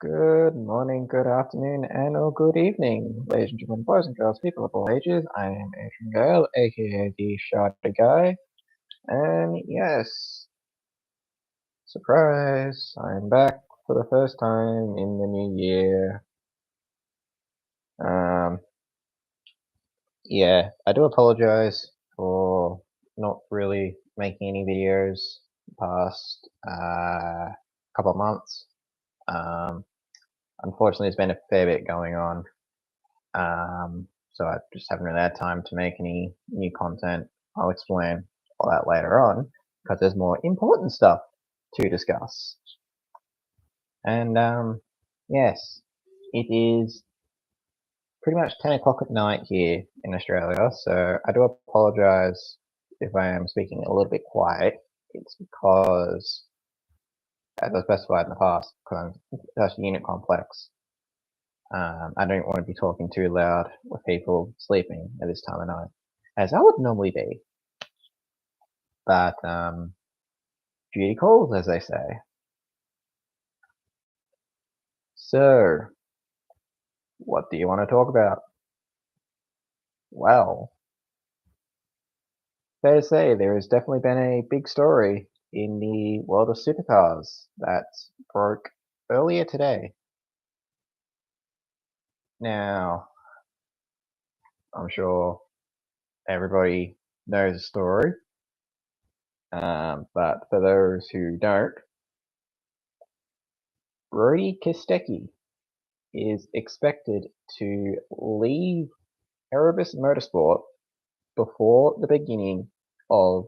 Good morning, good afternoon, and or good evening, ladies and gentlemen, boys and girls, people of all ages. I am Adrian Gale, aka the Shardy Guy, and yes, surprise, I am back for the first time in the new year. Yeah, I do apologize for not really making any videos the past couple of months. Unfortunately, there's been a fair bit going on. So I just haven't really had time to make any new content. I'll explain all that later on because there's more important stuff to discuss. And yes, it is pretty much 10 o'clock at night here in Australia, so I do apologize if I am speaking a little bit quiet. It's because, as I specified in the past, because I'm such a unit complex, I don't want to be talking too loud with people sleeping at this time of night, as I would normally be. But duty calls, as they say. So, what do you want to talk about? Well, fair to say there has definitely been a big story in the world of supercars that broke earlier today. Now, I'm sure everybody knows the story, but for those who don't, Brodie Koistecki is expected to leave Erebus Motorsport before the beginning of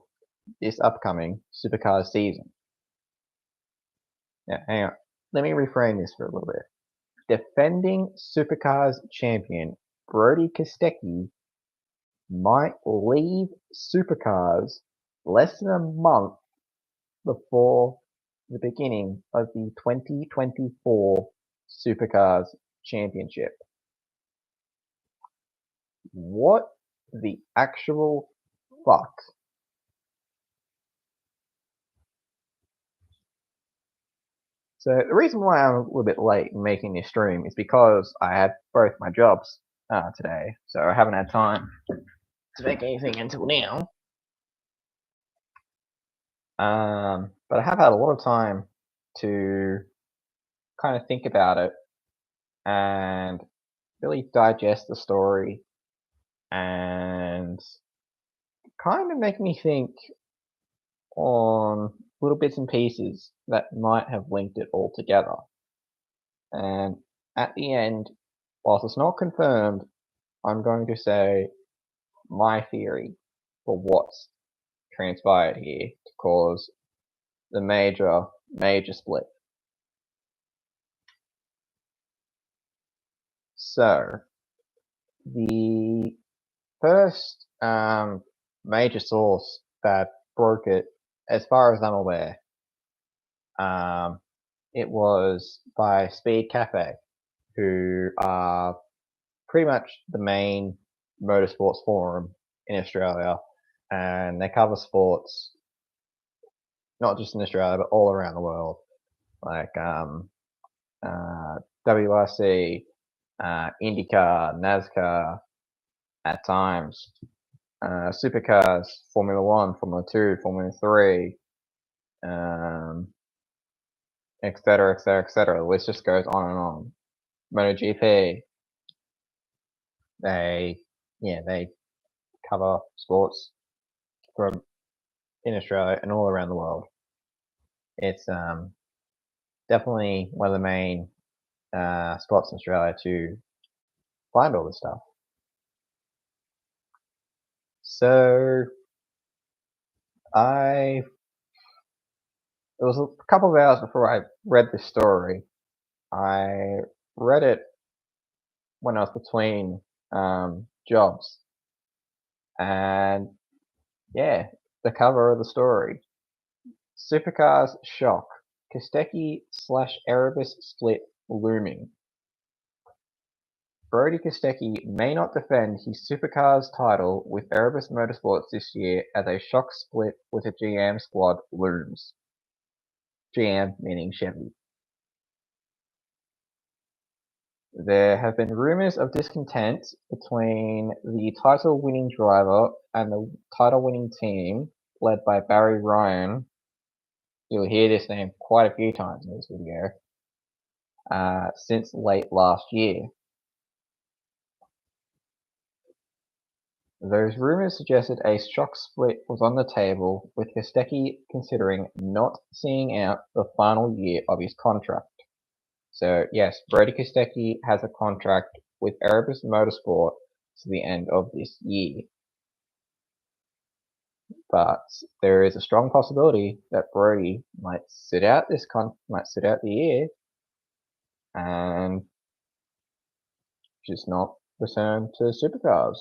this upcoming supercars season. Now, hang on. Let me reframe this for a little bit. Defending supercars champion Brodie Koistecki might leave supercars less than a month before the beginning of the 2024 Supercars Championship. What the actual fuck? So the reason why I'm a little bit late in making this stream is because I had both my jobs today, so I haven't had time to make anything until now. But I have had a lot of time to kind of think about it and really digest the story and kind of make me think on little bits and pieces that might have linked it all together. And at the end, whilst it's not confirmed, I'm going to say my theory for what's transpired here to cause the major split. So, the first major source that broke it, as far as I'm aware, it was by Speed Cafe, who are pretty much the main motorsports forum in Australia, and they cover sports not just in Australia but all around the world, like WRC, IndyCar, NASCAR, at times, supercars, Formula 1, Formula 2, Formula 3, etc., etc., etc. The list just goes on and on. MotoGP, they cover sports from in Australia and all around the world. It's definitely one of the main spots in Australia to find all this stuff. So it was a couple of hours before I read this story. I read it when I was between jobs, and yeah, the cover of the story: Supercars shock, Koistecki / Erebus split looming. Brodie Koistecki may not defend his Supercars title with Erebus Motorsports this year as a shock split with a GM squad looms. GM meaning Chevy. there have been rumours of discontent between the title-winning driver and the title-winning team led by Barry Ryan. You'll hear this name quite a few times in this video, since late last year. Those rumours suggested a shock split was on the table, with Koistecki considering not seeing out the final year of his contract. So yes, Brodie Koistecki has a contract with Erebus Motorsport to the end of this year. But there is a strong possibility that Brodie might sit out the year and just not return to supercars.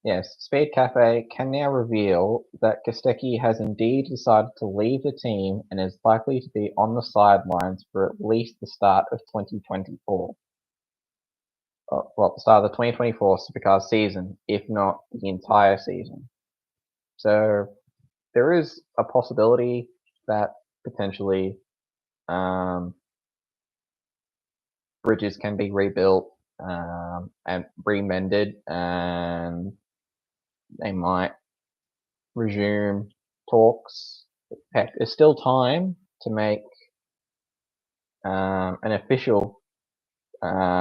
Yes, Speed Cafe can now reveal that Koistecki has indeed decided to leave the team and is likely to be on the sidelines for at least the start of 2024. Well, the start of the 2024 Supercars season, if not the entire season. So there is a possibility that potentially bridges can be rebuilt and remended, and they might resume talks. Heck, there's still time to make an official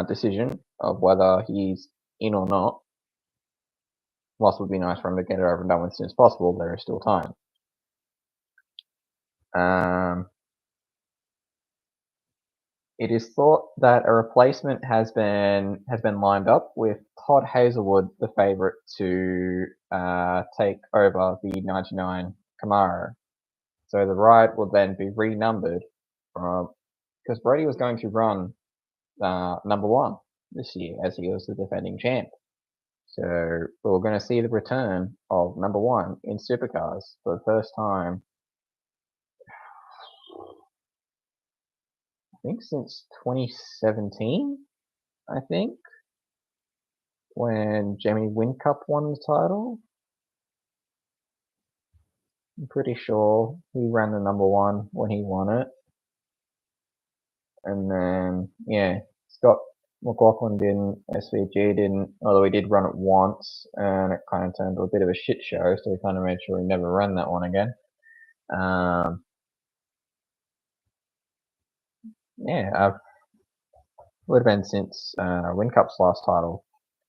decision of whether he's in or not. Whilst it would be nice for him to get it over and done with as soon as possible, there is still time. It is thought that a replacement has been lined up, with Todd Hazelwood the favourite to take over the 99 Camaro. So the ride will then be renumbered because Brodie was going to run number 1 this year, as he was the defending champ. So we're going to see the return of number 1 in supercars for the first time, I think, since 2017, I think, when Jamie Whincup won the title. I'm pretty sure he ran the number 1 when he won it. And then, yeah, Scott McLaughlin didn't, SVG didn't, although he did run it once, and it kind of turned into a bit of a shit show, so we kind of made sure he never ran that one again. Yeah, would have been since Whincup's last title.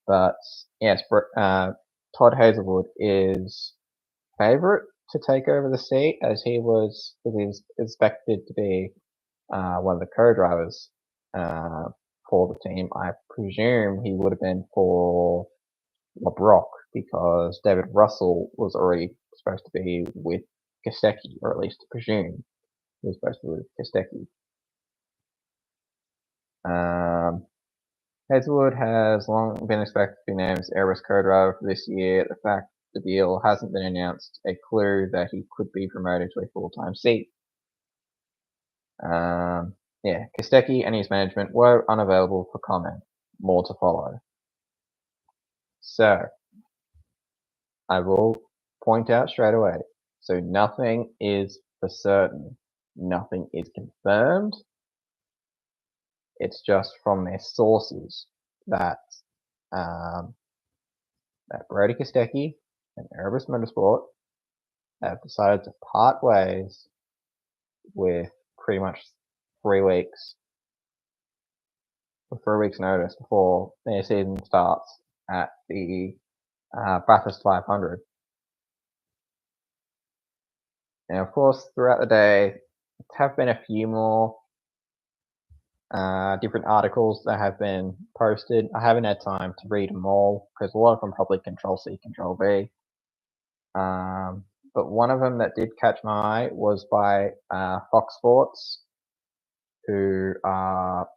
But yes, Todd Hazelwood is favourite to take over the seat, as he was expected to be one of the co-drivers for the team. I presume he would have been for LeBrock, because David Russell was already supposed to be with Koistecki, or at least to presume he was supposed to be with Koistecki. Hazelwood has long been expected to be named as Erebus co-driver for this year. The fact the deal hasn't been announced a clue that he could be promoted to a full-time seat. Yeah, Koistecki and his management were unavailable for comment. More to follow. So, I will point out straight away. So nothing is for certain. Nothing is confirmed. It's just from their sources that that Brodie Koistecki and Erebus Motorsport have decided to part ways with pretty much 3 weeks, with 3 weeks notice before their season starts at the Bathurst 500. Now, of course, throughout the day, there have been a few more different articles that have been posted. I haven't had time to read them all, because a lot of them probably Control-C, Control-V. But one of them that did catch my eye was by Fox Sports, who are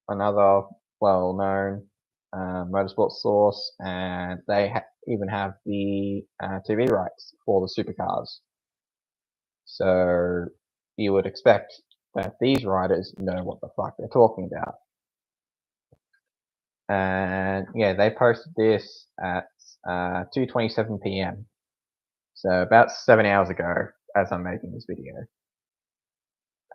another well-known motorsport source, and they even have the TV rights for the supercars. So you would expect that these riders know what the fuck they're talking about. And yeah, they posted this at 2:27 p.m. So about 7 hours ago, as I'm making this video.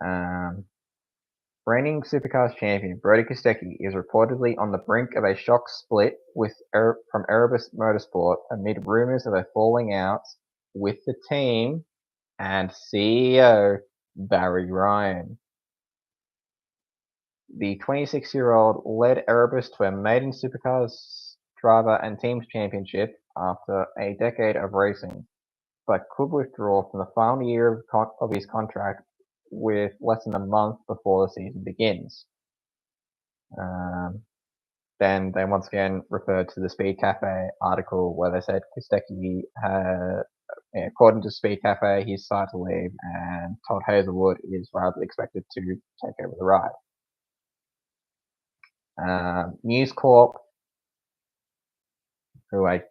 Reigning Supercars champion Brodie Koistecki is reportedly on the brink of a shock split from Erebus Motorsport amid rumours of a falling out with the team and CEO Barry Ryan. The 26-year-old led Erebus to a maiden Supercars driver and teams championship after a decade of racing, but could withdraw from the final year of his contract with less than a month before the season begins. Then they once again referred to the Speed Cafe article where they said Koistecki had, according to Speed Cafe, he's decided to leave, and Todd Hazelwood is rather expected to take over the ride. News Corp, who I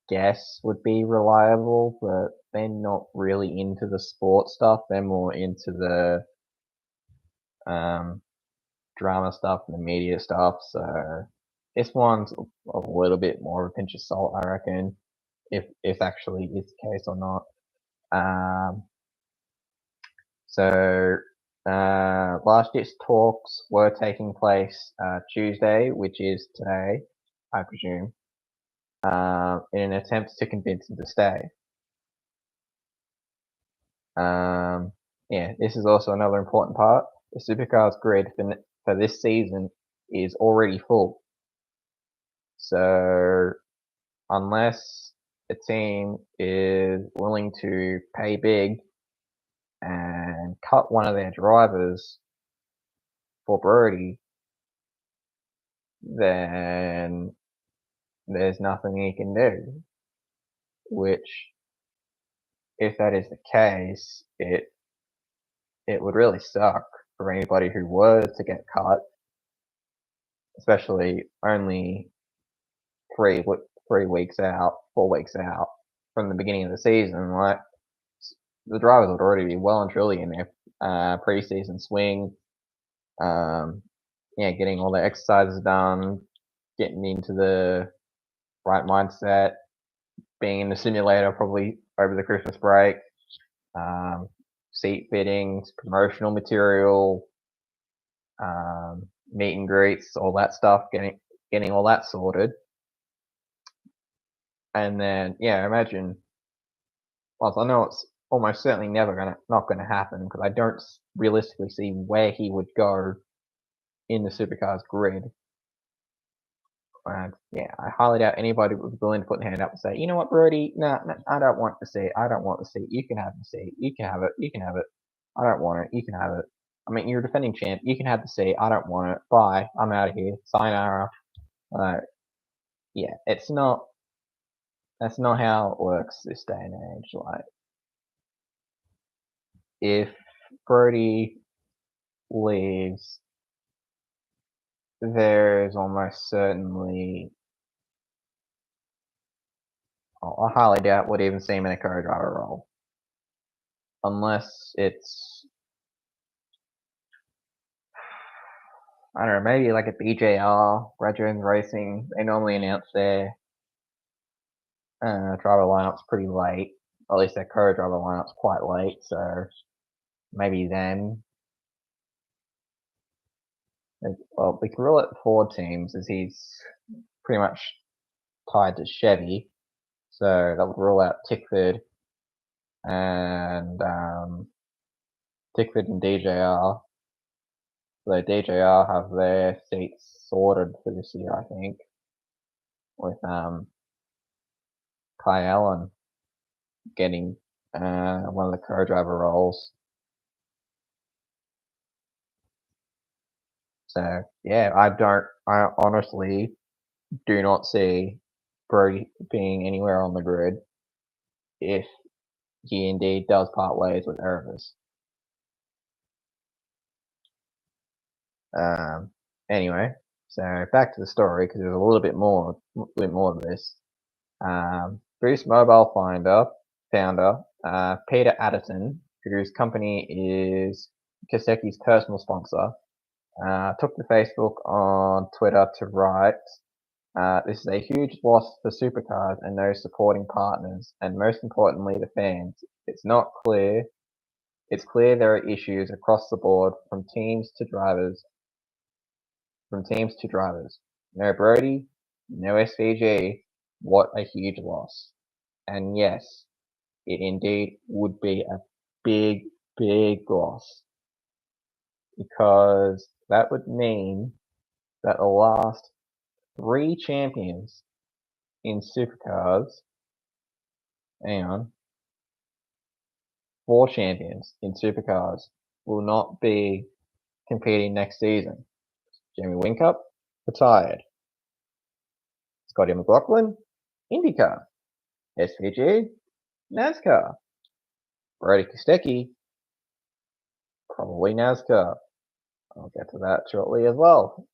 guess would be reliable, but they're not really into the sports stuff. They're more into the drama stuff and the media stuff. So this one's a little bit more of a pinch of salt, I reckon, if actually is the case or not. Last year's talks were taking place Tuesday, which is today, I presume, in an attempt to convince him to stay. This is also another important part. The Supercars grid for this season is already full. So unless a team is willing to pay big and cut one of their drivers for Brodie, then there's nothing he can do. Which, if that is the case, it would really suck for anybody who were to get cut, especially only 4 weeks out from the beginning of the season. Like, the drivers would already be well and truly in their preseason swing, getting all their exercises done, getting into the right mindset, being in the simulator probably over the Christmas break, seat fittings, promotional material, meet and greets, all that stuff, getting all that sorted. And then, imagine, whilst I know it's almost certainly not gonna happen, because I don't realistically see where he would go in the Supercars grid. And I highly doubt anybody would be willing to put their hand up and say, you know what, Brodie, no, I don't want the seat. I don't want the seat. You can have the seat. You can have it. You can have it. I don't want it. You can have it. I mean, you're a defending champ. You can have the seat. I don't want it. Bye. I'm out of here. Sayonara. That's not how it works this day and age. Like, if Brodie leaves, there is almost certainly, I highly doubt would even see him in a co-driver role, unless it's, I don't know, maybe like a BJR, Brad Jones Racing. They normally announce their driver lineups pretty late, or at least their co-driver lineups quite late. So maybe then. Well, we can rule out 4 teams, as he's pretty much tied to Chevy, so that would rule out Tickford and DJR. So DJR have their seats sorted for this year, I think, with Kai Allen getting one of the co-driver roles. So I honestly do not see Brodie being anywhere on the grid if he indeed does part ways with Erebus. Anyway, so back to the story, because there's a little bit more of this. Boost Mobile founder Peter Addison, whose company is Koistecki's personal sponsor, took to Facebook on Twitter to write, this is a huge loss for Supercars and those supporting partners, and most importantly the fans. It's not clear It's clear there are issues across the board from teams to drivers. No Brodie, no SVG. What a huge loss. And yes, it indeed would be a big, big loss. Because that would mean that the last 3 champions in supercars, 4 champions in supercars will not be competing next season. Jamie Whincup, retired. Scotty McLaughlin, IndyCar. SVG, NASCAR. Brodie Koistecki, probably NASCAR. I'll get to that shortly as well.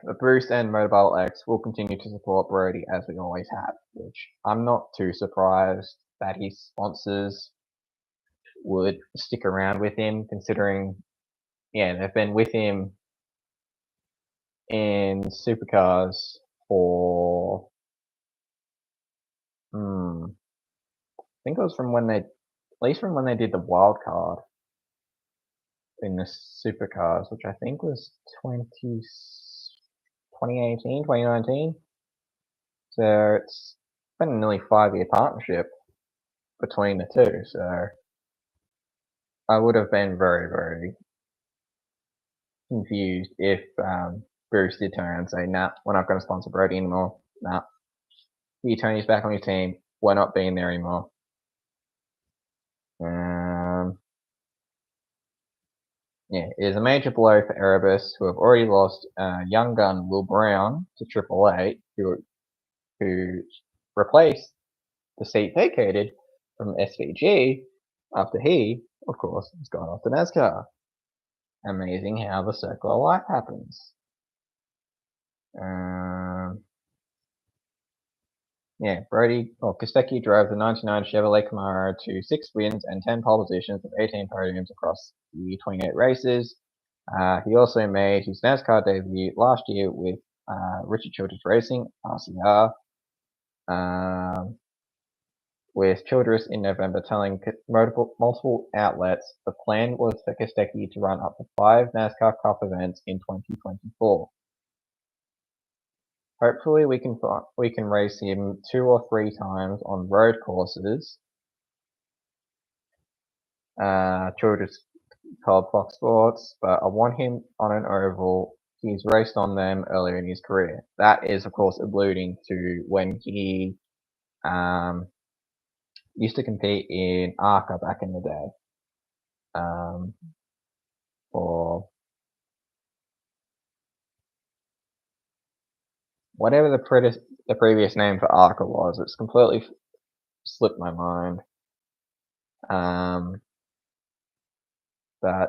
But Bruce and Motobile X will continue to support Brodie as we always have, which I'm not too surprised that his sponsors would stick around with him, considering, they've been with him in supercars for, I think it was from when they did the wild card in the supercars, which I think was 2018, 2019. So it's been a nearly 5-year partnership between the two. So I would have been very, very confused if Bruce did turn around and say, nah, we're not going to sponsor Brodie anymore. Nah. Tony's back on your team. We're not being there anymore. It is a major blow for Erebus, who have already lost young gun Will Brown to Triple Eight, who replaced the seat vacated from SVG after he, of course, has gone off to NASCAR. Amazing how the circle of life happens. Koistecki drove the 99 Chevrolet Camaro to 6 wins and 10 pole positions with 18 podiums across the 28 races. He also made his NASCAR debut last year with Richard Childress Racing, RCR, with Childress in November telling multiple outlets the plan was for Koistecki to run up to 5 NASCAR Cup events in 2024. Hopefully we can race him 2 or 3 times on road courses. Childress told Fox Sports, but I want him on an oval. He's raced on them earlier in his career. That is, of course, alluding to when he used to compete in ARCA back in the day. Or whatever the previous name for ARCA was. It's completely slipped my mind. So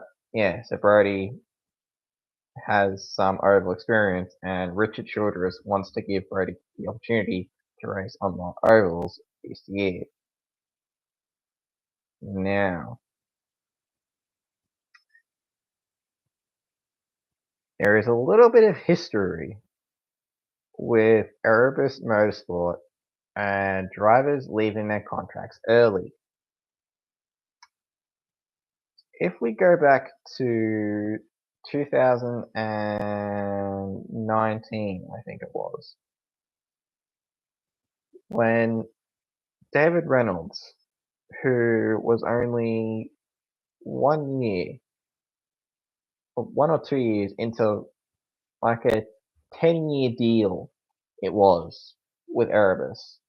Brodie has some oval experience, and Richard Childress wants to give Brodie the opportunity to race on more ovals this year. Now, there is a little bit of history with Erebus Motorsport and drivers leaving their contracts early. If we go back to 2019, I think it was, when David Reynolds, who was only 1 year, or 1 or 2 years into like a 10-year deal, it was with Erebus,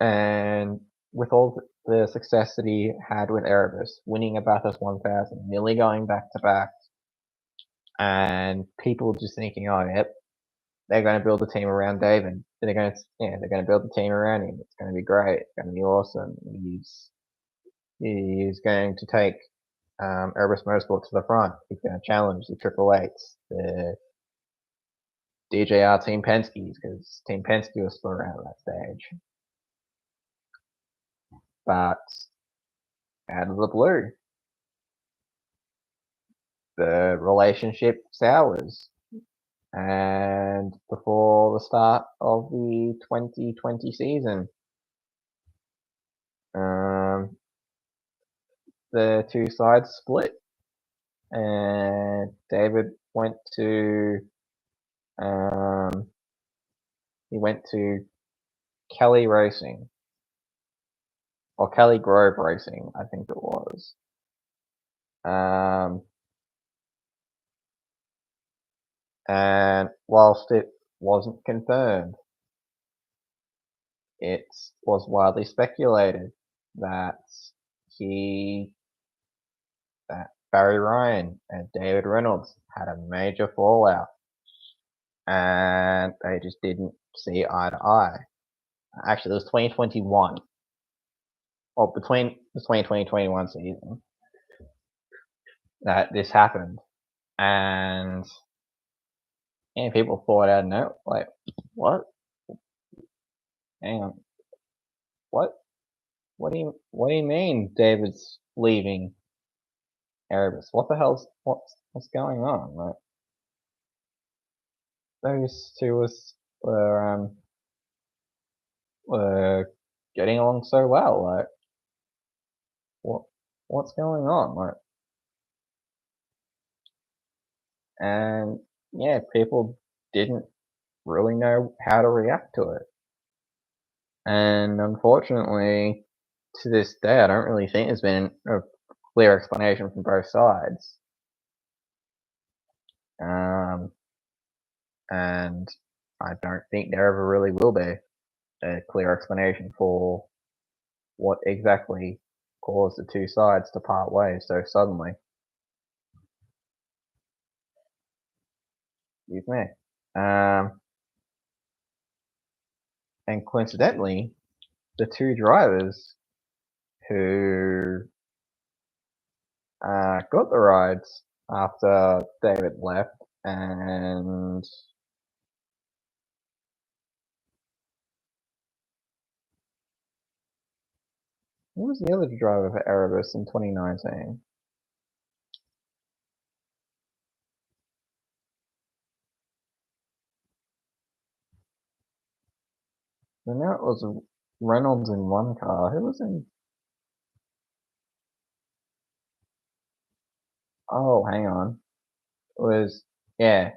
and with all the success that he had with Erebus, winning a Bathurst 1000, nearly going back to back, and people just thinking, oh, yep, they're going to build a team around David. They're going to build a team around him. It's going to be great. It's going to be awesome. He's going to take Erebus Motorsport to the front. He's going to challenge the Triple Eights, the DJR Team Penske's, because Team Penske was still around at that stage. But out of the blue, the relationship sours. And before the start of the 2020 season, the two sides split, and David went to Kelly Racing, or Kelly Grove Racing, I think it was. And whilst it wasn't confirmed, it was widely speculated that Barry Ryan and David Reynolds had a major fallout, and they just didn't see eye to eye. Actually, it was 2021, or between the 2020-21 season, that this happened, and people thought out of nowhere, like, what? Hang on, what? What do you mean David's leaving Erebus? What the hell's what's going on? Like, those two were getting along so well. Like, what's going on? Like, and yeah, people didn't really know how to react to it. And unfortunately, to this day, I don't really think there's been a clear explanation from both sides. And I don't think there ever really will be a clear explanation for what exactly caused the two sides to part ways so suddenly. Excuse me. And coincidentally, the two drivers who got the rides after David left, and who was the other driver for Erebus in 2019? I know it was Reynolds in one car. Who was in? Oh, hang on. It was it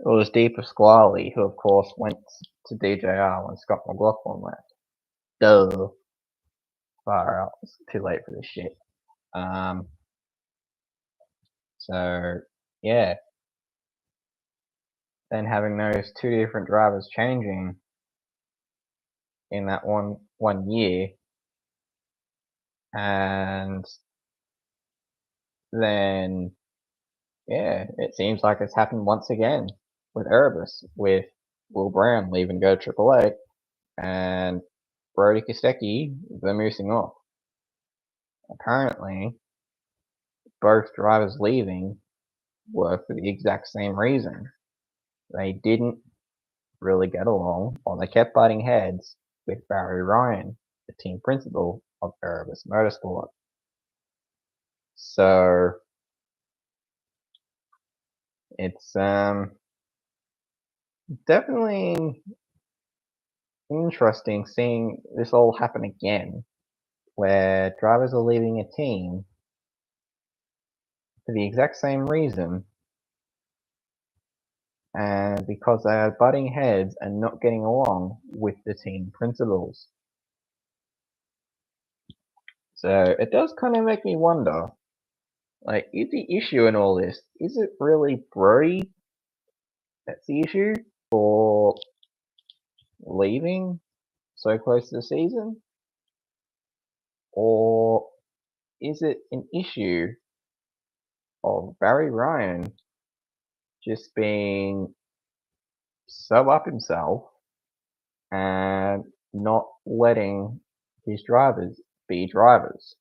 was Deep Pasquale, who of course went to DJR when Scott McLaughlin left. Duh. Far out. It's too late for this shit. So yeah. Then having those two different drivers changing in that one year, and then it seems like it's happened once again with Erebus, with Will Brown leaving to go to AAA, and Brodie Koistecki vamoosing off. Apparently, both drivers leaving were for the exact same reason. They didn't really get along, or they kept butting heads with Barry Ryan, the team principal of Erebus Motorsport. So it's definitely interesting seeing this all happen again, where drivers are leaving a team for the exact same reason, and because they are butting heads and not getting along with the team principals. So it does kind of make me wonder, like, is the issue in all this, is it really Brodie that's the issue for leaving so close to the season? Or is it an issue of Barry Ryan just being so up himself and not letting his drivers be drivers?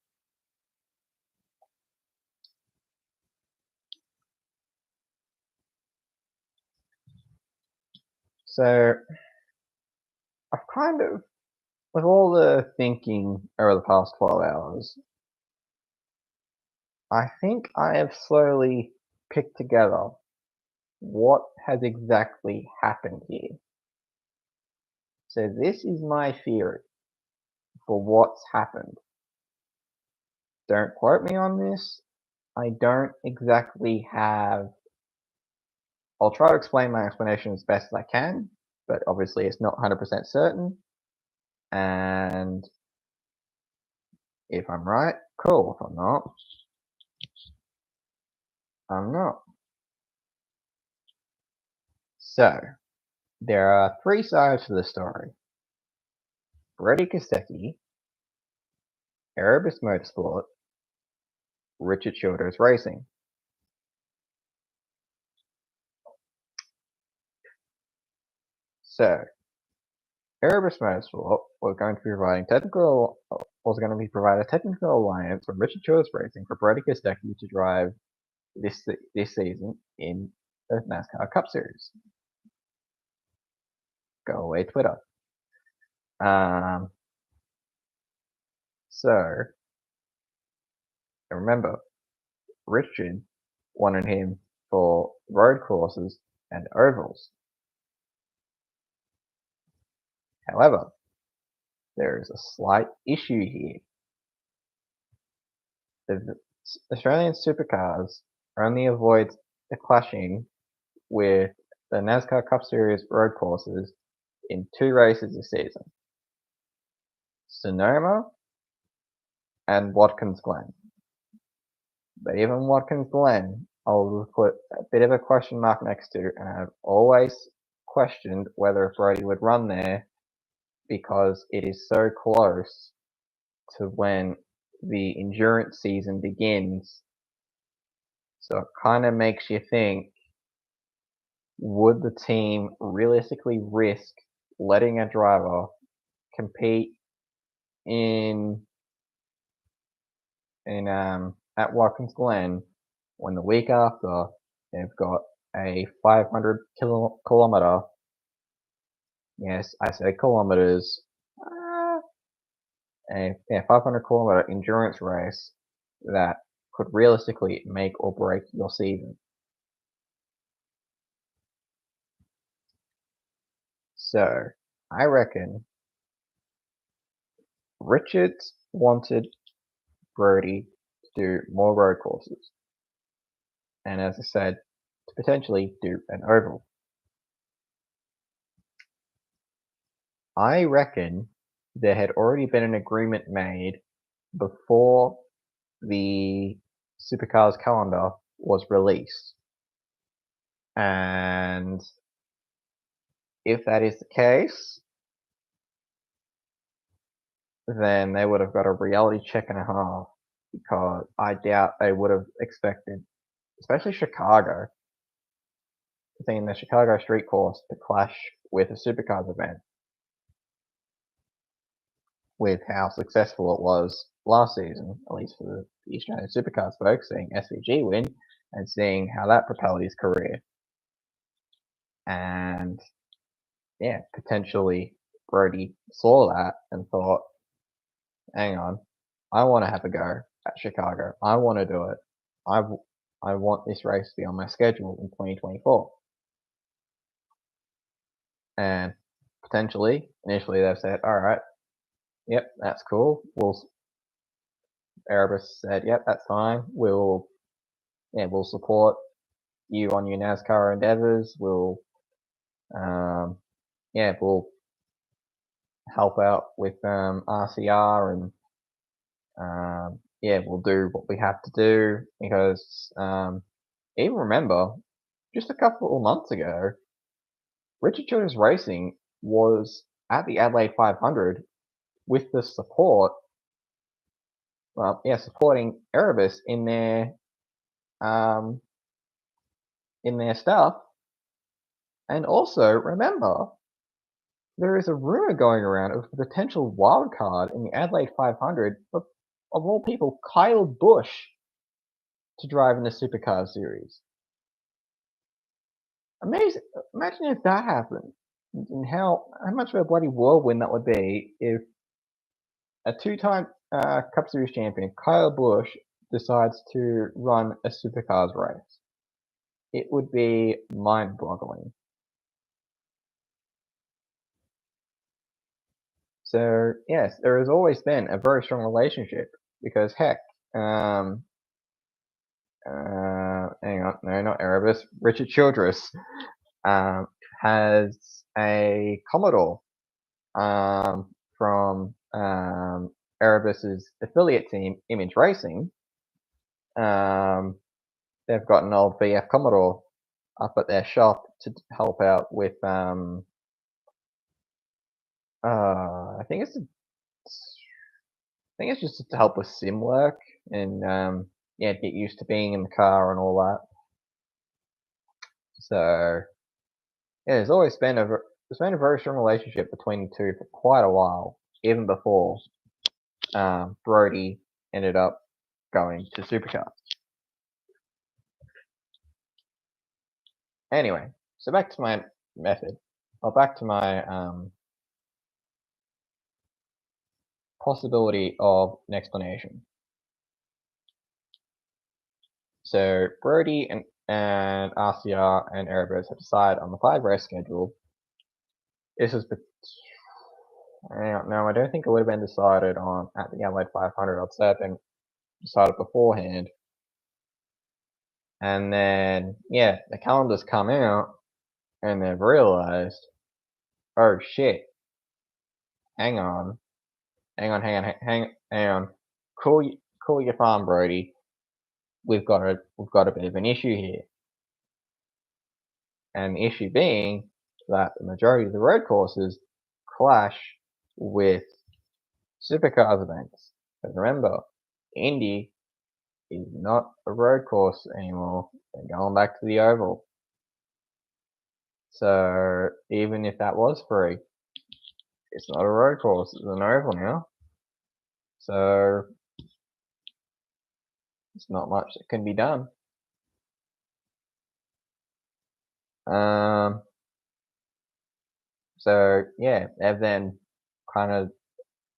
So I've kind of, with all the thinking over the past 12 hours, I think I have slowly picked together what has exactly happened here. So this is my theory. for what's happened. Don't quote me on this. I don't exactly have. I'll try to explain my explanation as best as I can, but obviously it's not 100% certain. And if I'm right, cool. If I'm not, I'm not. So, there are three sides to the story. Brodie Koistecki, Erebus Motorsport, Richard Childers Racing. So, Erebus Motorsport was going to be providing a technical alliance for Richard Childers Racing for Brodie Koistecki to drive this season in the NASCAR Cup Series. Go away, Twitter. So, remember, Richard wanted him for road courses and ovals. However, there is a slight issue here. The Australian supercars only avoid the clashing with the NASCAR Cup Series road courses in two races this season: Sonoma and Watkins Glen. But even Watkins Glen, I'll put a bit of a question mark next to, and I've always questioned whether Brodie would run there because it is so close to when the endurance season begins. So it kind of makes you think, would the team realistically risk letting a driver compete at Watkins Glen when the week after they've got a 500 kilometer, yes, I say kilometers, a 500 kilometer endurance race that could realistically make or break your season. So I reckon Richards wanted Brodie to do more road courses, and as I said, to potentially do an oval. I reckon there had already been an agreement made before the Supercars calendar was released. And if that is the case, then they would have got a reality check and a half, because I doubt they would have expected, especially Chicago, seeing the Chicago street course to clash with a Supercars event, with how successful it was last season, at least for the Australian Supercars folks, seeing SVG win and seeing how that propelled his career. And yeah, potentially Brodie saw that and thought, hang on, I want to have a go at Chicago. I want to do it. I want this race to be on my schedule in 2024. And potentially, initially they've said, all right, yep, that's cool. Erebus said, yep, that's fine. We'll support you on your NASCAR endeavors. We'll help out with RCR, and we'll do what we have to do, because even remember, just a couple of months ago, Richard Childers Racing was at the Adelaide 500 with the support, supporting Erebus in their stuff. And also, remember, there is a rumor going around of a potential wild card in the Adelaide 500 of all people, Kyle Busch, to drive in the Supercar Series. Amazing! Imagine if that happened, and how much of a bloody whirlwind that would be if a two-time Cup Series champion, Kyle Busch, decides to run a Supercars race. It would be mind-boggling. So yes, there has always been a very strong relationship because heck, hang on, no, not Erebus, Richard Childress has a Commodore from Erebus's affiliate team, Image Racing. They've got an old VF Commodore up at their shop to help out with I think it's just to help with sim work and yeah, get used to being in the car and all that. So yeah, there's been a very strong relationship between the two for quite a while, even before Brodie ended up going to Supercar. Anyway, so back to my method, or back to my possibility of an explanation. So Brodie and RCR and Erebus have decided on the 5-race schedule. This is no, I don't think it would have been decided on at the Adelaide 500. I'd say it's been decided beforehand. And then yeah, the calendars come out and they've realized, oh shit, hang on. Cool your farm, Brodie. We've got a bit of an issue here. And the issue being that the majority of the road courses clash with supercars events. But remember, Indy is not a road course anymore. They're going back to the oval. So even if that was free, it's not a road course, it's an oval now. So there's not much that can be done. So yeah, they've then kind of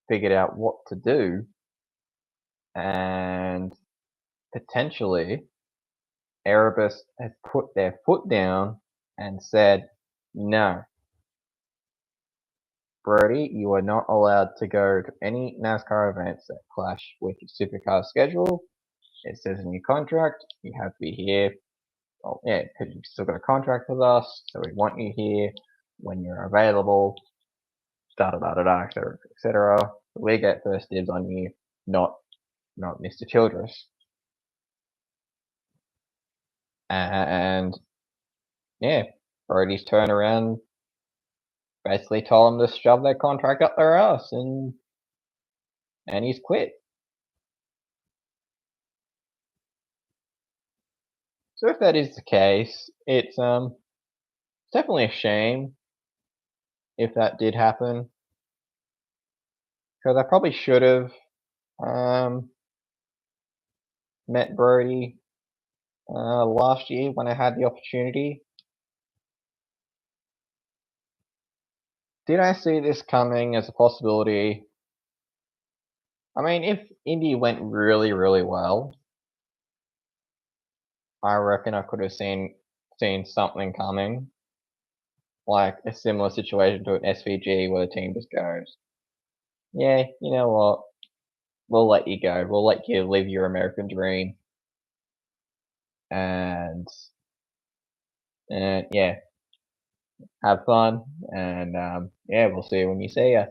figured out what to do, and potentially Erebus has put their foot down and said, no, Brodie, you are not allowed to go to any NASCAR events that clash with your supercar schedule. It says in your contract you have to be here. Well, yeah, because you've still got a contract with us, so we want you here when you're available. Da da da da da, etc. etc. We get first dibs on you, not Mr. Childress. And yeah, Brodie's turned around, basically told them to shove their contract up their ass, and he's quit. So if that is the case, it's definitely a shame if that did happen, because I probably should have met Brodie last year when I had the opportunity. Did I see this coming as a possibility? I mean, if Indy went really, really well, I reckon I could have seen something coming, like a similar situation to an SVG where the team just goes, yeah, you know what, we'll let you go, we'll let you live your American dream, and yeah, have fun, and yeah, we'll see you when you see ya.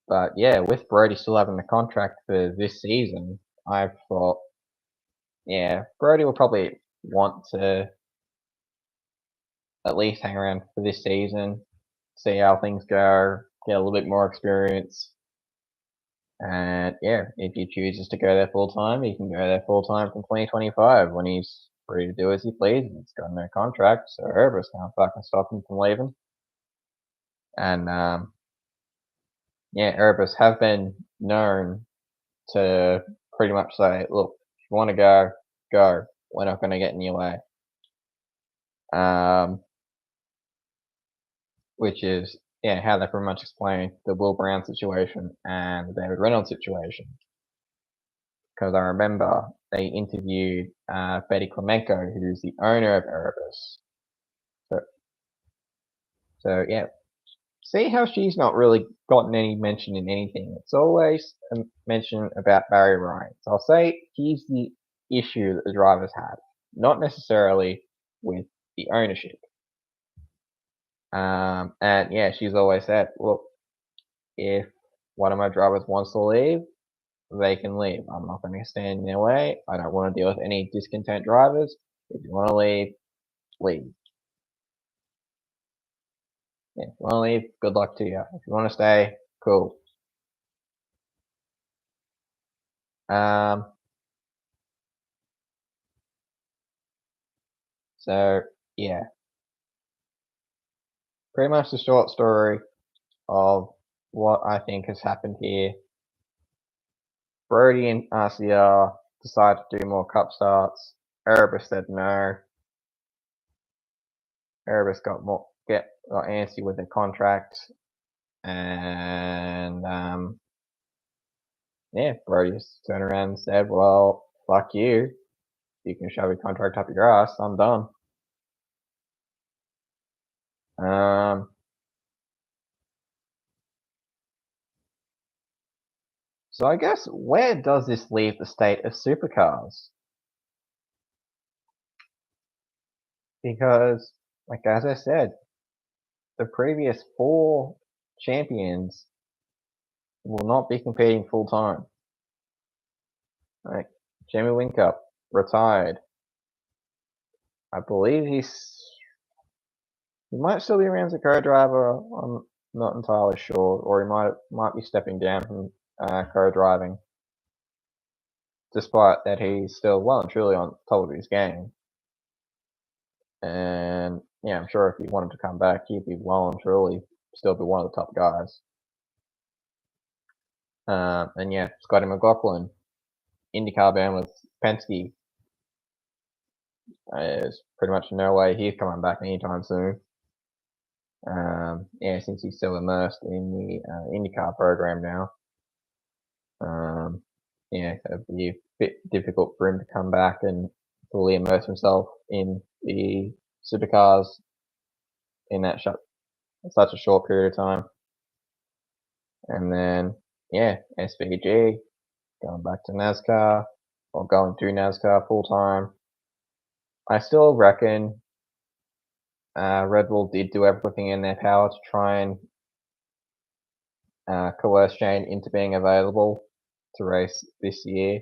But yeah, with Brodie still having the contract for this season, I thought, yeah, Brodie will probably want to at least hang around for this season, see how things go, get a little bit more experience. And yeah, if he chooses to go there full time, he can go there full time from 2025 when he's free to do as he pleases. He's got no contract, so Erebus can't fucking stop him from leaving. And yeah, Erebus have been known to pretty much say, look, if you want to go, go. We're not going to get in your way. Which is, yeah, how they pretty much explain the Will Brown situation and the David Reynolds situation. Because I remember they interviewed Betty Klemenko, who's the owner of Erebus. So yeah, see how she's not really gotten any mention in anything. It's always a mention about Barry Ryan. So I'll say he's the issue that the drivers had, not necessarily with the ownership. And yeah, she's always said, look, if one of my drivers wants to leave, they can leave. I'm not going to stand in their way. I don't want to deal with any discontent drivers. If you want to leave, leave. Yeah, if you want to leave, good luck to you. If you want to stay, cool. So yeah, pretty much the short story of what I think has happened here. Brodie and RCR decided to do more cup starts. Erebus said no. Erebus got antsy with their contract, and yeah, Brodie just turned around and said, "Well, fuck you. You can shove your contract up your ass. I'm done." So I guess where does this leave the state of supercars? Because, like as I said, the previous 4 champions will not be competing full time. Like Jamie Whincup retired. I believe he might still be around as a co-driver. I'm not entirely sure, or he might be stepping down from co-driving, despite that he's still well and truly on top of his game. And yeah, I'm sure if he wanted to come back, he'd be well and truly still be one of the top guys. And yeah, Scotty McLaughlin, IndyCar ban with Penske. There's pretty much no way he's coming back anytime soon. Yeah, since he's still immersed in the IndyCar program now. Yeah, it'd be a bit difficult for him to come back and fully immerse himself in the supercars in such a short period of time. And then, yeah, SVG, going back to NASCAR, or going to NASCAR full time. I still reckon Red Bull did do everything in their power to try and coerce Shane into being available to race this year.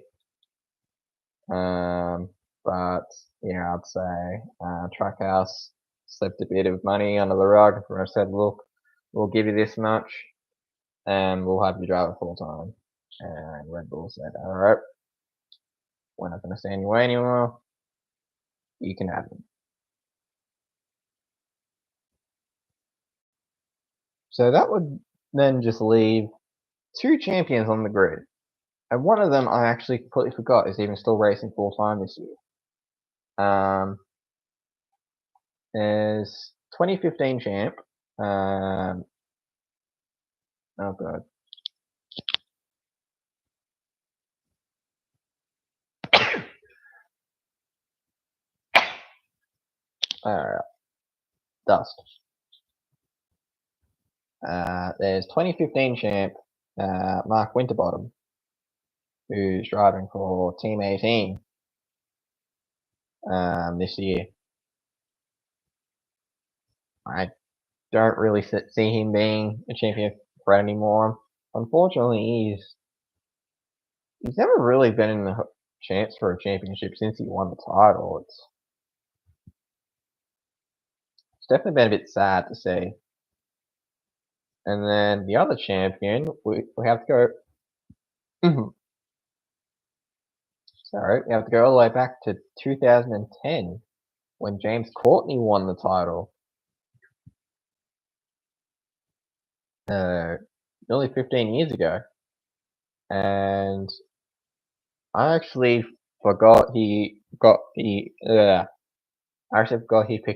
But yeah, I'd say Trackhouse slipped a bit of money under the rug and said, look, we'll give you this much and we'll have you drive it full time. And Red Bull said, all right, we're not going to stand in your way anymore. You can have them. So that would then just leave 2 champions on the grid. And one of them I actually completely forgot is even still racing full time this year. Is 2015 champ. Oh god. Alright. Dust. There's 2015 champ Mark Winterbottom, who's driving for Team 18 this year. I don't really see him being a champion for anymore. Unfortunately, he's never really been in the chance for a championship since he won the title. It's definitely been a bit sad to see. And then the other champion, we have to go. Sorry, we have to go all the way back to 2010 when James Courtney won the title. Nearly 15 years ago. And I actually forgot he picked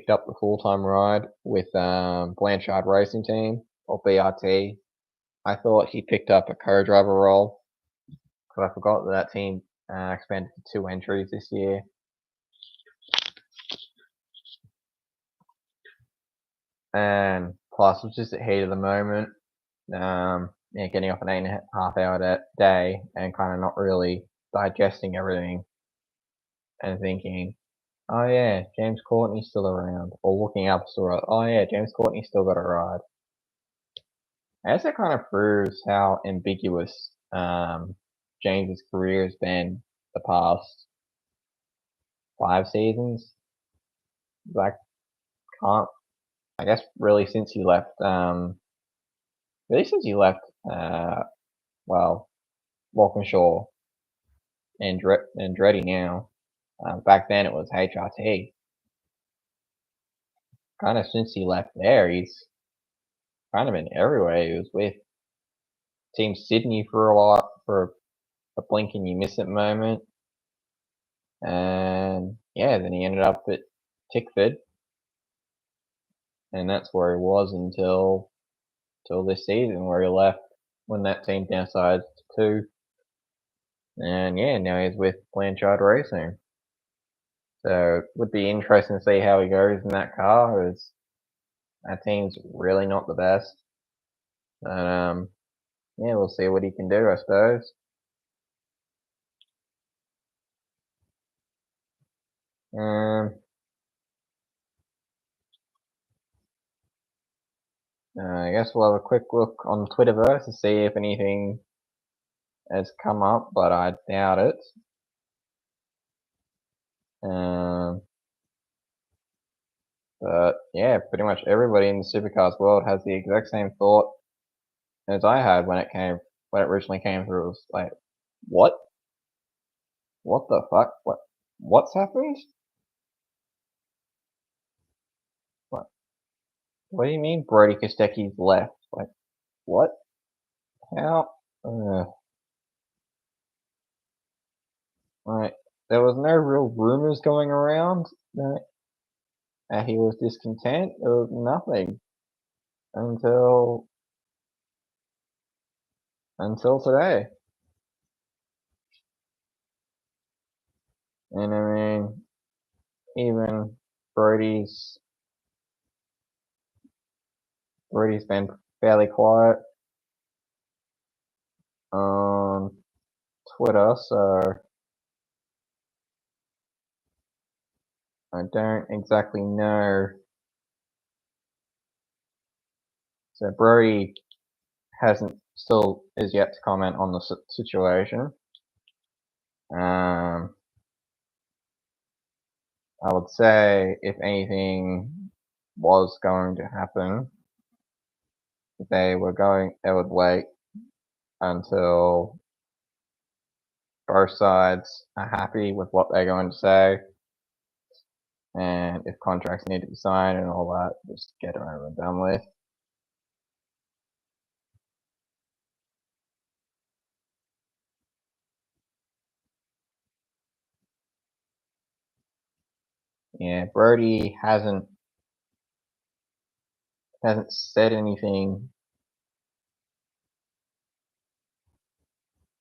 up the full-time ride with Blanchard Racing Team, or BRT. I thought he picked up a co-driver role, because I forgot that team expanded to 2 entries this year. And Plus, it's just a heat of the moment. Yeah, getting off an 8.5 hour day and kind of not really digesting everything and thinking, oh yeah, James Courtney's still around, or looking up, oh yeah, James Courtney's still got a ride. I guess that kind of proves how ambiguous James's career has been the past 5 seasons. Like, can't, I guess, really since he left, well, Walkinshaw and Andretti now. Back then it was HRT. Kind of since he left there, he's kind of been everywhere. He was with Team Sydney for a while, for a blink and you miss it moment. And yeah, then he ended up at Tickford. And that's where he was until this season, where he left when that team downsized to 2. And yeah, now he's with Blanchard Racing. So it would be interesting to see how he goes in that car, as that team's really not the best. But yeah, we'll see what he can do, I suppose. I guess we'll have a quick look on Twitterverse to see if anything has come up, but I doubt it. But yeah, pretty much everybody in the supercars world has the exact same thought as I had when it originally came through. It was like, what? What the fuck? What's happened? What do you mean Brodie Koistecki's left? Like, what? How? Like, there was no real rumors going around that he was discontent. There was nothing until today. And I mean, even Brodie's been fairly quiet on Twitter, so I don't exactly know. So Brodie still is yet to comment on the situation. I would say if anything was going to happen, they would wait until both sides are happy with what they're going to say, and if contracts need to be signed and all that, just get it over and done with. Yeah, Brodie hasn't said anything.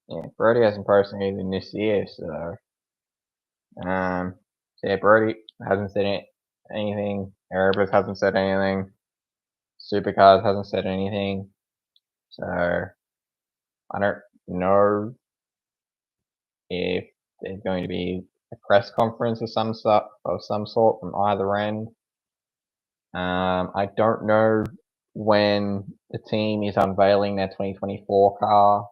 Yeah, Brodie hasn't posted anything this year, so yeah, Brodie hasn't said anything. Erebus hasn't said anything. Supercars hasn't said anything. So I don't know if there's going to be a press conference of some sort from either end. I don't know when the team is unveiling their 2024 car.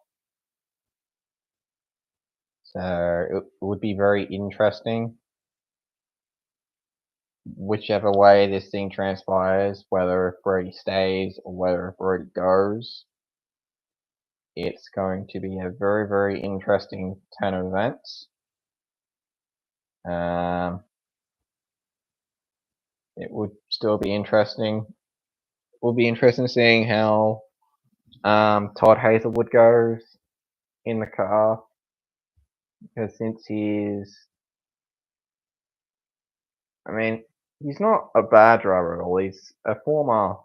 So it would be very interesting. Whichever way this thing transpires, whether Brodie stays or whether Brodie goes, it's going to be a very, very interesting turn of events. It would still be interesting. It will be interesting seeing how Todd Hazelwood goes in the car, because since he's not a bad driver at all. He's a former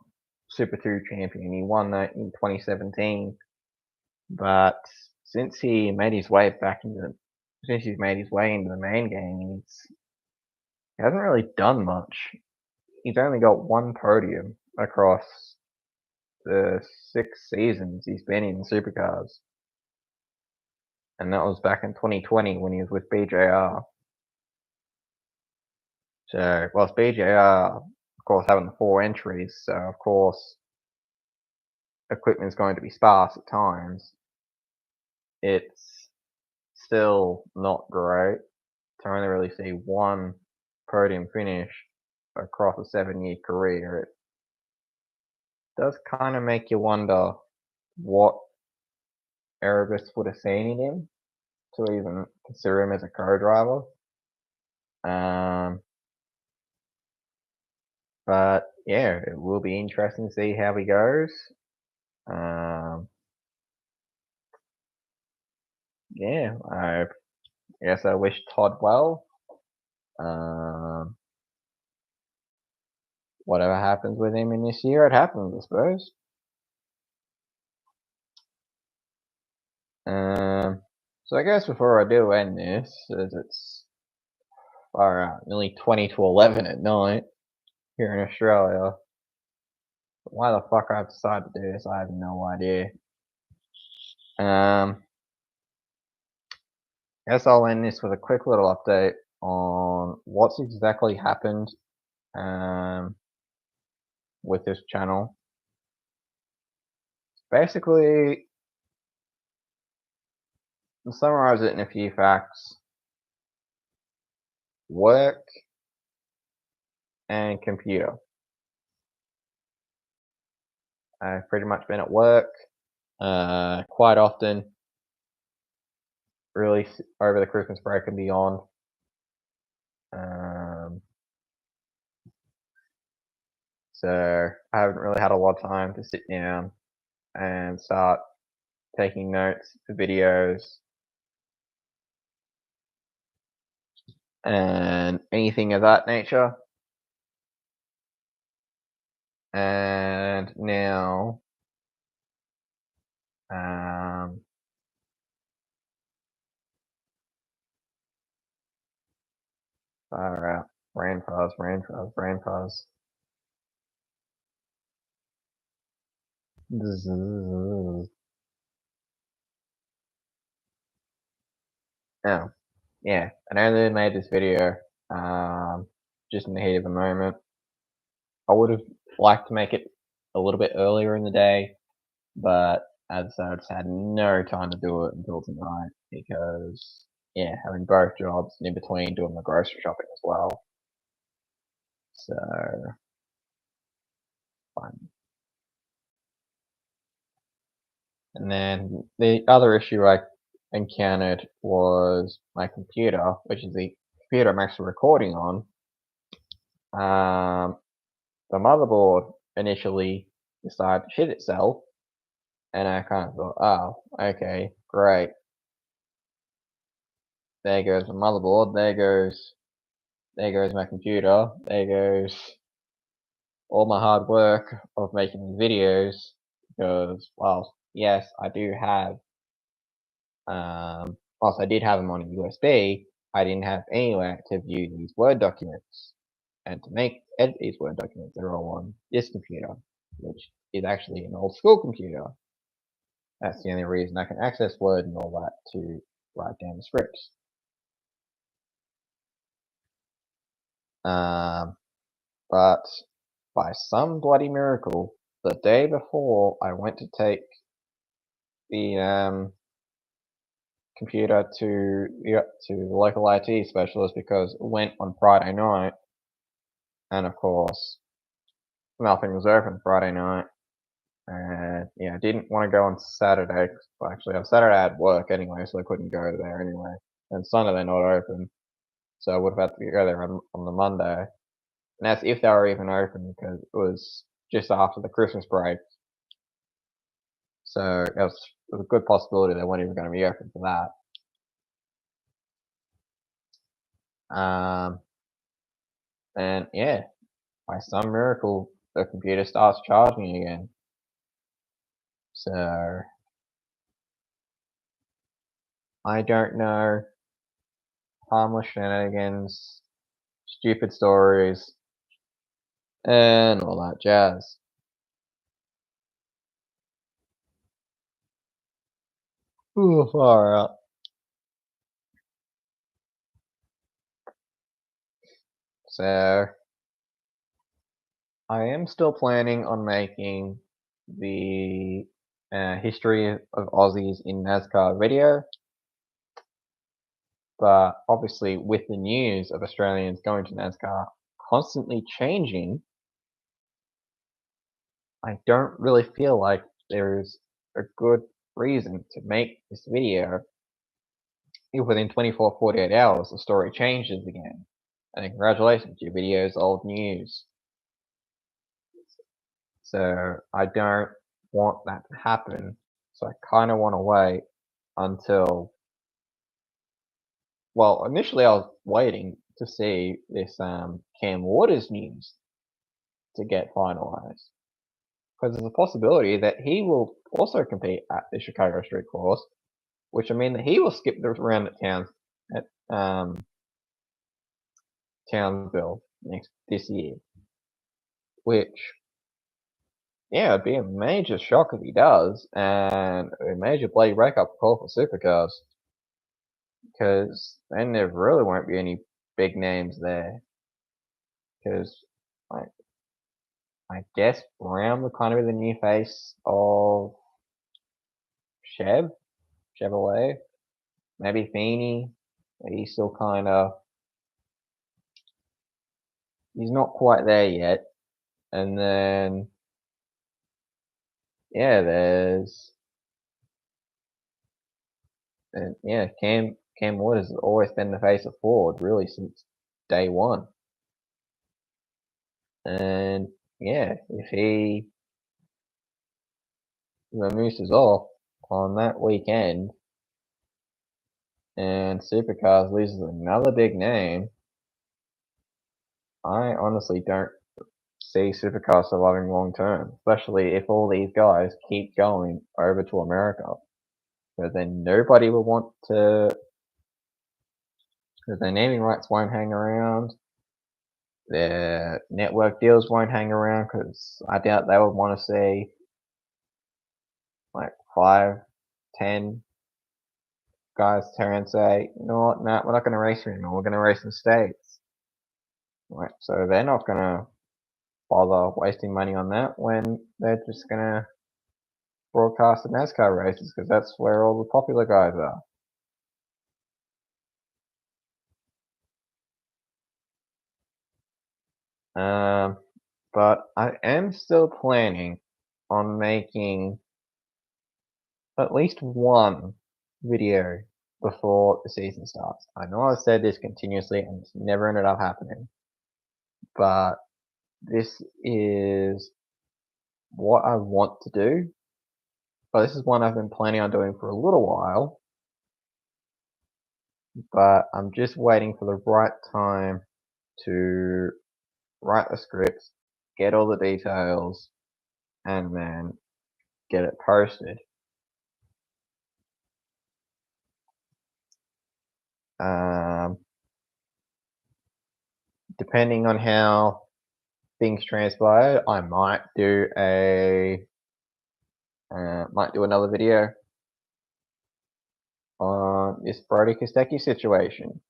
Super 2 champion. He won that in 2017. But since he made his way into the main game, he hasn't really done much. He's only got one podium across the 6 seasons he's been in supercars. And that was back in 2020 when he was with BJR. So, whilst BJR, of course, having the 4 entries, so of course, equipment is going to be sparse at times. It's still not great to only really see 1 podium finish across a 7-year career. It does kind of make you wonder what Erebus would have seen in him to even consider him as a co-driver. But yeah, it will be interesting to see how he goes. Yeah, I guess I wish Todd well. Whatever happens with him in this year, it happens, I suppose. So I guess before I do end this, as it's far out, nearly 20 to 11 at night here in Australia. Why the fuck I've decided to do this, I have no idea. I guess I'll end this with a quick little update on what's exactly happened with this channel. Basically, to summarize it in a few facts, work and computer. I've pretty much been at work quite often, really over the Christmas break and beyond. So I haven't really had a lot of time to sit down and start taking notes for videos and anything of that nature. And now far out, brain fuzz. Oh, yeah, I only made this video just in the heat of the moment. I would have liked to make it a little bit earlier in the day, but as I said, I just had no time to do it until tonight because, yeah, having both jobs and in between doing my grocery shopping as well. So, fun. And then the other issue I encountered was my computer, which is the computer I'm actually recording on. The motherboard initially decided to shit itself, and I kind of thought, oh, okay, great. There goes the motherboard, there goes my computer, there goes all my hard work of making videos, because, well, yes, I do have, whilst I did have them on a USB, I didn't have anywhere to view these Word documents. And to edit these Word documents, they're all on this computer, which is actually an old school computer. That's the only reason I can access Word and all that to write down the scripts. But by some bloody miracle, the day before I went to take the computer to the local IT specialist because it went on Friday night, and of course nothing was open Friday night, and yeah, I didn't want to go on Saturday. Well, actually, on Saturday I had work anyway, so I couldn't go there anyway. And Sunday they're not open, so I would have had to go there on the Monday. And that's if they were even open, because it was just after the Christmas break. So it was a good possibility they weren't even going to be open for that. And yeah, by some miracle, the computer starts charging again. So I don't know, harmless shenanigans, stupid stories, and all that jazz. Ooh, far out. So I am still planning on making the history of Aussies in NASCAR video, but obviously with the news of Australians going to NASCAR constantly changing, I don't really feel like there's a good reason to make this video if within 24, 48 hours the story changes again. And congratulations, your video is old news. So I don't want that to happen. So I kind of want to wait until, well, initially I was waiting to see this Cam Waters news to get finalized. Because there's a possibility that he will also compete at the Chicago Street Course, which will mean that he will skip the round at Townsville this year. Which, yeah, it'd be a major shock if he does, and a major bloody wake-up call for supercars. Because then there really won't be any big names there. Because, like, I guess Brown will kind of be the new face of Chevrolet. Maybe Feeney. He's still kind of, he's not quite there yet. And then, yeah, Cam Waters has always been the face of Ford, really, since day one. And yeah, if he mooses off on that weekend and Supercars loses another big name, I honestly don't see Supercars surviving long term, especially if all these guys keep going over to America. Because then nobody will want to, because their naming rights won't hang around, their network deals won't hang around, because I doubt they would want to see like 5, 10 guys turn and say, you know what, nah, we're not going to race here anymore, we're going to race in the States. Right, so they're not going to bother wasting money on that when they're just going to broadcast the NASCAR races, because that's where all the popular guys are. But I am still planning on making at least one video before the season starts. I know I've said this continuously and it's never ended up happening, but this is what I want to do. But this is one I've been planning on doing for a little while, but I'm just waiting for the right time to write the scripts, get all the details, and then get it posted. Depending on how things transpire, I might do another video on this Brodie Koistecki situation.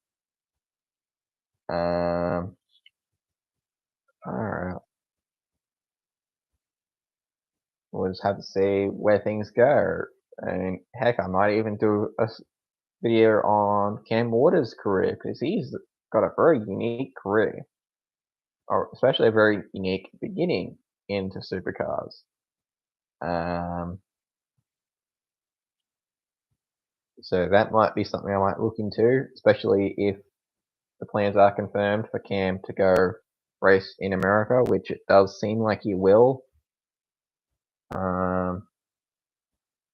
Alright. We'll just have to see where things go. And heck, I might even do a video on Cam Waters' career, because he's got a very unique career, or especially a very unique beginning into supercars. So that might be something I might look into, especially if the plans are confirmed for Cam to go race in America, which it does seem like he will.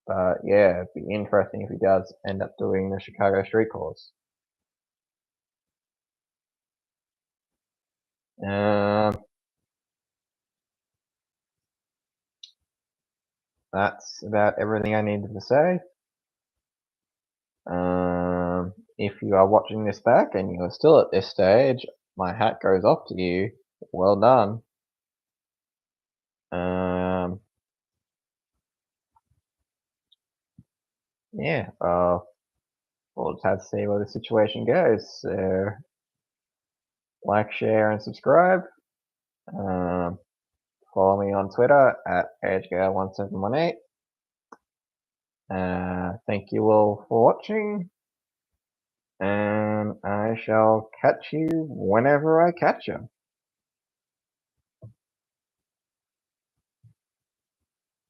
But yeah, it'd be interesting if he does end up doing the Chicago Street Course. That's about everything I needed to say. If you are watching this back and you're still at this stage, my hat goes off to you. Well done. yeah, we'll just have to see where the situation goes. So, like, share, and subscribe. Follow me on Twitter at AgeGirl1718. Thank you all for watching, and I shall catch you whenever I catch you.